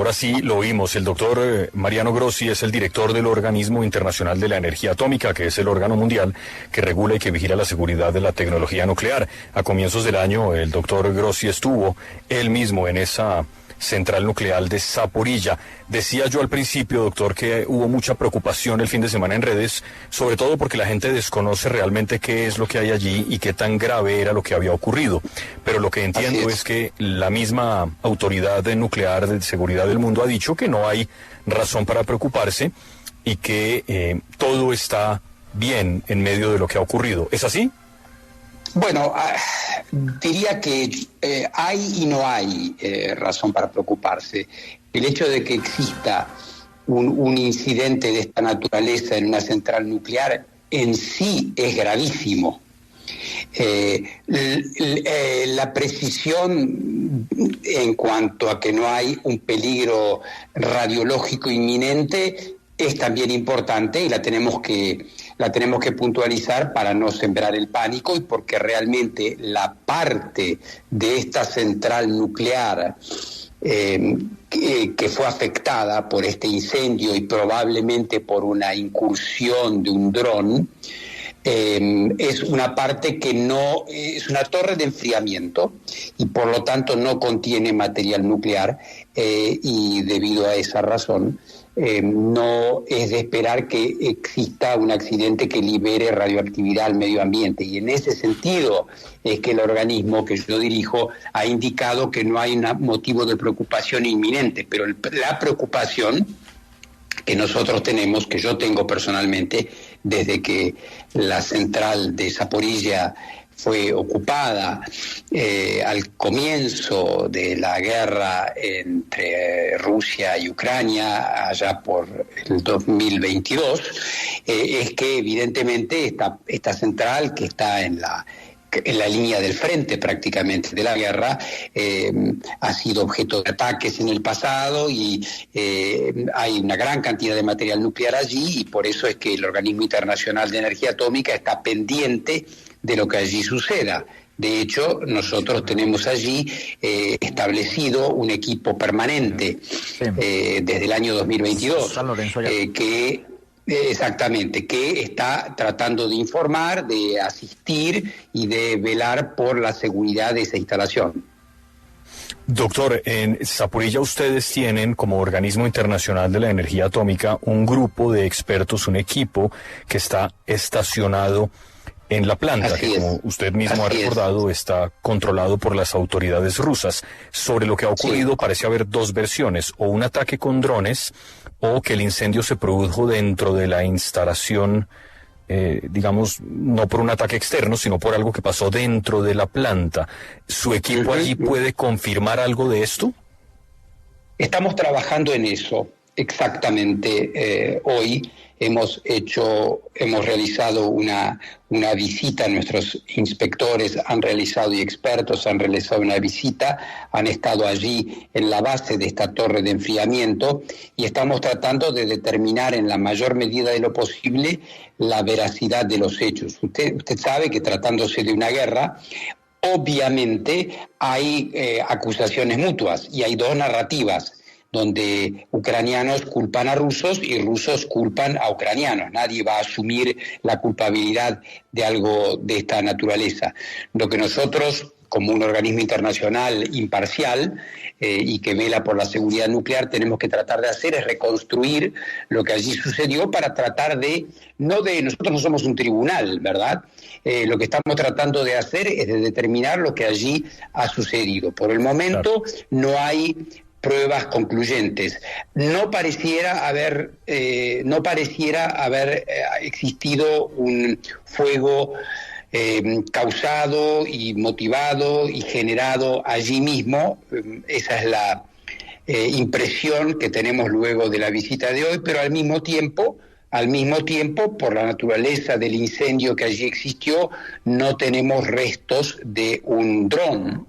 ahora sí lo oímos. El doctor Mariano Grossi es el director del Organismo Internacional de la Energía Atómica, que es el órgano mundial que regula y que vigila la seguridad de la tecnología nuclear. A comienzos del año, el doctor Grossi estuvo él mismo en esa central nuclear de Zaporilla. Decía yo al principio, doctor, que hubo mucha preocupación el fin de semana en redes, sobre todo porque la gente desconoce realmente qué es lo que hay allí y qué tan grave era lo que había ocurrido. Pero lo que entiendo es que la misma autoridad nuclear de seguridad del mundo ha dicho que no hay razón para preocuparse y que todo está bien en medio de lo que ha ocurrido. ¿Es así? Bueno, diría que hay y no hay razón para preocuparse. El hecho de que exista un incidente de esta naturaleza en una central nuclear en sí es gravísimo. La precisión en cuanto a que no hay un peligro radiológico inminente es también importante y la tenemos que puntualizar para no sembrar el pánico y porque realmente la parte de esta central nuclear que fue afectada por este incendio y probablemente por una incursión de un dron, es una parte que no es una torre de enfriamiento y por lo tanto no contiene material nuclear y debido a esa razón no es de esperar que exista un accidente que libere radioactividad al medio ambiente y en ese sentido es que el organismo que yo dirijo ha indicado que no hay un motivo de preocupación inminente, pero la preocupación que nosotros tenemos, que yo tengo personalmente, desde que la central de Zaporilla fue ocupada al comienzo de la guerra entre Rusia y Ucrania, allá por el 2022, es que evidentemente esta central que está en la línea del frente prácticamente de la guerra, ha sido objeto de ataques en el pasado y hay una gran cantidad de material nuclear allí y por eso es que el Organismo Internacional de Energía Atómica está pendiente de lo que allí suceda. De hecho, nosotros tenemos allí establecido un equipo permanente desde el año 2022 que exactamente, que está tratando de informar, de asistir y de velar por la seguridad de esa instalación. Doctor, en Zaporilla ustedes tienen como Organismo Internacional de la Energía Atómica un grupo de expertos, un equipo que está estacionado en la planta, que como usted mismo ha recordado, está controlado por las autoridades rusas. Sobre lo que ha ocurrido parece haber dos versiones, o un ataque con drones, o que el incendio se produjo dentro de la instalación, digamos, no por un ataque externo, sino por algo que pasó dentro de la planta. ¿Su equipo allí puede confirmar algo de esto? Estamos trabajando en eso, exactamente. Hoy hemos realizado una visita, nuestros inspectores han realizado y expertos han realizado una visita, han estado allí en la base de esta torre de enfriamiento y estamos tratando de determinar en la mayor medida de lo posible la veracidad de los hechos. Usted sabe que tratándose de una guerra, obviamente hay acusaciones mutuas y hay dos narrativas, donde ucranianos culpan a rusos y rusos culpan a ucranianos. Nadie va a asumir la culpabilidad de algo de esta naturaleza. Lo que nosotros, como un organismo internacional imparcial y que vela por la seguridad nuclear, tenemos que tratar de hacer es reconstruir lo que allí sucedió para tratar nosotros no somos un tribunal, ¿verdad? Lo que estamos tratando de hacer es de determinar lo que allí ha sucedido. Por el momento no hay pruebas concluyentes. No pareciera haber existido un fuego causado y motivado y generado allí mismo. Esa es la impresión que tenemos luego de la visita de hoy, pero al mismo tiempo, por la naturaleza del incendio que allí existió, no tenemos restos de un dron.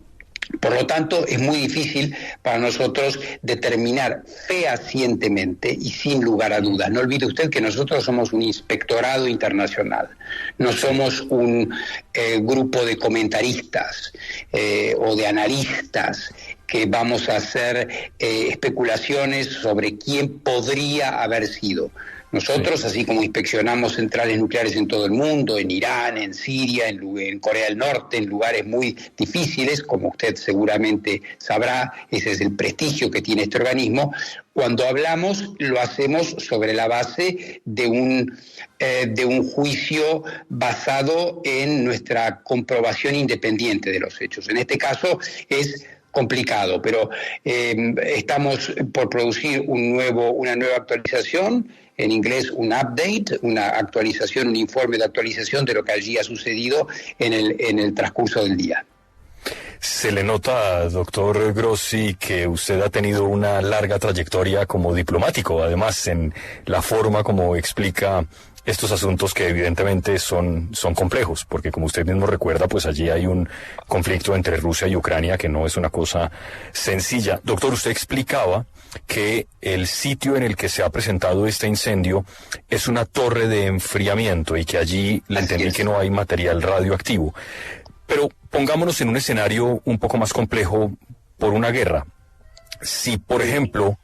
Por lo tanto, es muy difícil para nosotros determinar fehacientemente y sin lugar a dudas. No olvide usted que nosotros somos un inspectorado internacional, no somos un grupo de comentaristas o de analistas que vamos a hacer especulaciones sobre quién podría haber sido. Nosotros, así como inspeccionamos centrales nucleares en todo el mundo, en Irán, en Siria, en Corea del Norte, en lugares muy difíciles, como usted seguramente sabrá, ese es el prestigio que tiene este organismo. Cuando hablamos, lo hacemos sobre la base de un juicio basado en nuestra comprobación independiente de los hechos. En este caso es complicado, pero estamos por producir una nueva actualización, en inglés un update, una actualización, un informe de actualización de lo que allí ha sucedido en el transcurso del día. Se le nota, doctor Grossi, que usted ha tenido una larga trayectoria como diplomático, además en la forma como explica estos asuntos que evidentemente son complejos, porque como usted mismo recuerda, pues allí hay un conflicto entre Rusia y Ucrania que no es una cosa sencilla. Doctor, usted explicaba que el sitio en el que se ha presentado este incendio es una torre de enfriamiento y que allí le entendí que no hay material radioactivo. Pero pongámonos en un escenario un poco más complejo por una guerra. Si, por ejemplo,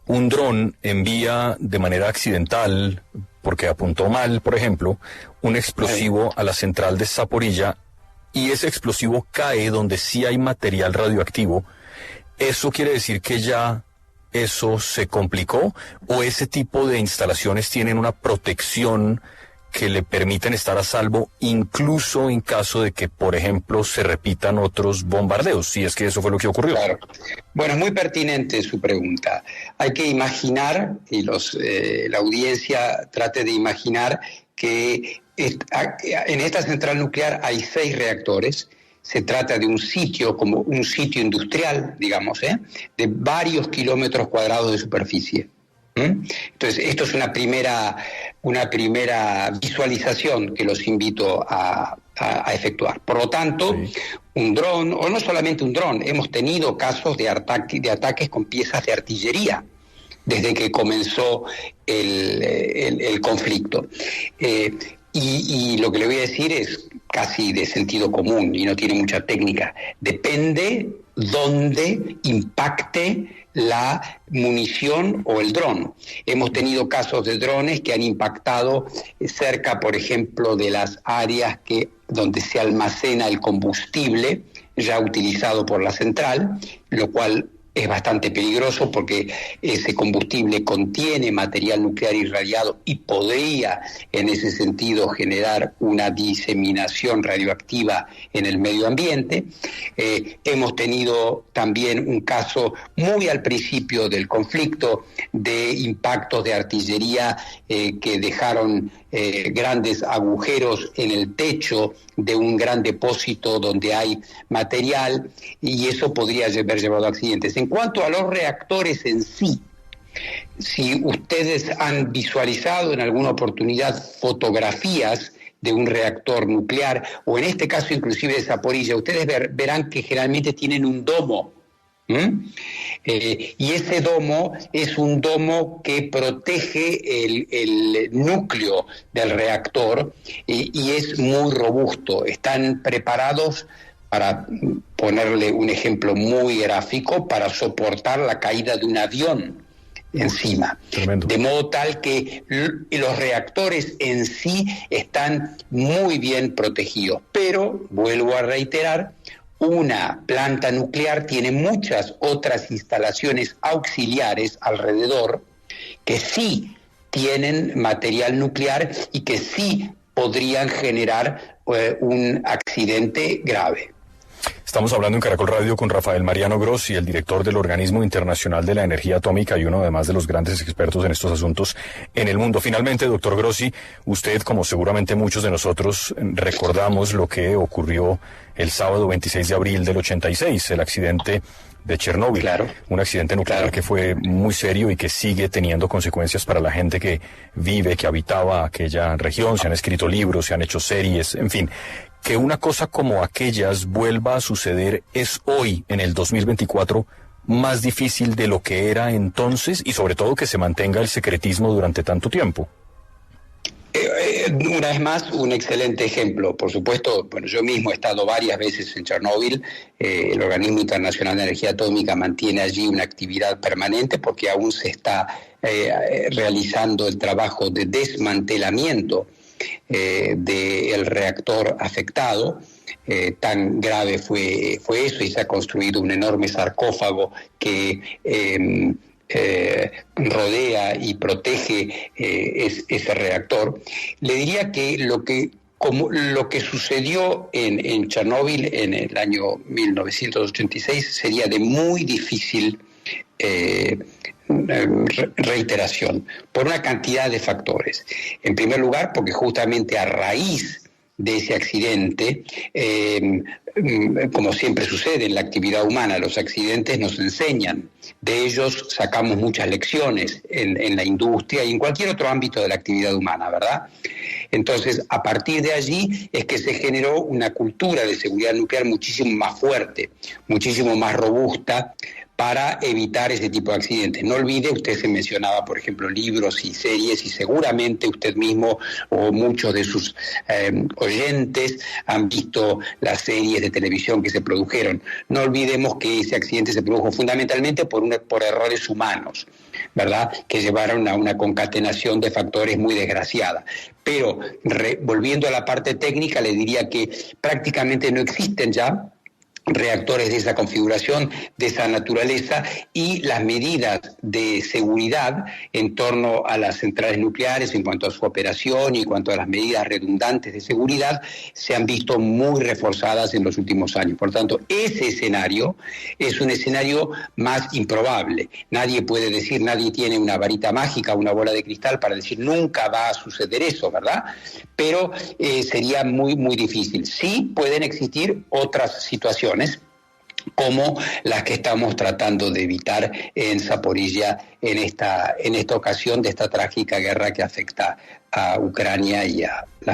un dron envía de manera accidental, porque apuntó mal, por ejemplo, un explosivo a la central de Zaporilla y ese explosivo cae donde sí hay material radioactivo, ¿eso quiere decir que ya eso se complicó o ese tipo de instalaciones tienen una protección que le permiten estar a salvo incluso en caso de que, por ejemplo, se repitan otros bombardeos, si es que eso fue lo que ocurrió? Claro. Bueno, es muy pertinente su pregunta. Hay que imaginar, y la audiencia trate de imaginar, que en esta central nuclear hay 6 reactores. Se trata de un sitio, como un sitio industrial, digamos, de varios kilómetros cuadrados de superficie. Entonces, esto es una primera visualización que los invito a efectuar. Por lo tanto, sí, un dron, o no solamente un dron, hemos tenido casos de ataques con piezas de artillería desde que comenzó el conflicto. Y lo que le voy a decir es casi de sentido común y no tiene mucha técnica. Depende dónde impacte la munición o el dron. Hemos tenido casos de drones que han impactado cerca, por ejemplo, de las áreas donde se almacena el combustible ya utilizado por la central, lo cual es bastante peligroso porque ese combustible contiene material nuclear irradiado y podría en ese sentido generar una diseminación radioactiva en el medio ambiente. Hemos tenido también un caso muy al principio del conflicto de impactos de artillería que dejaron grandes agujeros en el techo de un gran depósito donde hay material y eso podría haber llevado a accidentes. En cuanto a los reactores en sí, si ustedes han visualizado en alguna oportunidad fotografías de un reactor nuclear, o en este caso inclusive de Zaporilla, ustedes verán que generalmente tienen un domo. Y ese domo es un domo que protege el núcleo del reactor y es muy robusto. Están preparados, para ponerle un ejemplo muy gráfico, para soportar la caída de un avión encima. Tremendo. De modo tal que los reactores en sí están muy bien protegidos. Pero, vuelvo a reiterar, una planta nuclear tiene muchas otras instalaciones auxiliares alrededor que sí tienen material nuclear y que sí podrían generar un accidente grave. Estamos hablando en Caracol Radio con Rafael Mariano Grossi, el director del Organismo Internacional de la Energía Atómica y uno además de los grandes expertos en estos asuntos en el mundo. Finalmente, doctor Grossi, usted, como seguramente muchos de nosotros, recordamos lo que ocurrió el sábado 26 de abril del 86, el accidente de Chernóbil. Claro. Un accidente nuclear, claro, que fue muy serio y que sigue teniendo consecuencias para la gente que vive, que habitaba aquella región. Se han escrito libros, se han hecho series, en fin. Que una cosa como aquellas vuelva a suceder es hoy, en el 2024, más difícil de lo que era entonces y sobre todo que se mantenga el secretismo durante tanto tiempo. Una vez más, un excelente ejemplo. Por supuesto, bueno, yo mismo he estado varias veces en Chernóbil. El Organismo Internacional de Energía Atómica mantiene allí una actividad permanente porque aún se está realizando el trabajo de desmantelamiento del reactor afectado. Tan grave fue eso, y se ha construido un enorme sarcófago que rodea y protege ese reactor. Le diría que lo que sucedió en Chernóbil en el año 1986 sería de muy difícil reiteración, por una cantidad de factores. En primer lugar, porque justamente a raíz de ese accidente, como siempre sucede en la actividad humana, los accidentes nos enseñan, de ellos sacamos muchas lecciones en la industria y en cualquier otro ámbito de la actividad humana, ¿verdad? Entonces, a partir de allí es que se generó una cultura de seguridad nuclear muchísimo más fuerte, muchísimo más robusta, para evitar ese tipo de accidentes. No olvide, usted se mencionaba, por ejemplo, libros y series, y seguramente usted mismo o muchos de sus oyentes han visto las series de televisión que se produjeron. No olvidemos que ese accidente se produjo fundamentalmente por errores humanos, ¿verdad?, que llevaron a una concatenación de factores muy desgraciada. Pero, volviendo a la parte técnica, le diría que prácticamente no existen ya reactores de esa configuración, de esa naturaleza, y las medidas de seguridad en torno a las centrales nucleares, en cuanto a su operación y en cuanto a las medidas redundantes de seguridad, se han visto muy reforzadas en los últimos años. Por tanto, ese escenario es un escenario más improbable. Nadie puede decir, nadie tiene una varita mágica, una bola de cristal para decir nunca va a suceder eso, ¿verdad? Pero sería muy, muy difícil. Sí pueden existir otras situaciones, como las que estamos tratando de evitar en Zaporilla en esta ocasión de esta trágica guerra que afecta a Ucrania y a la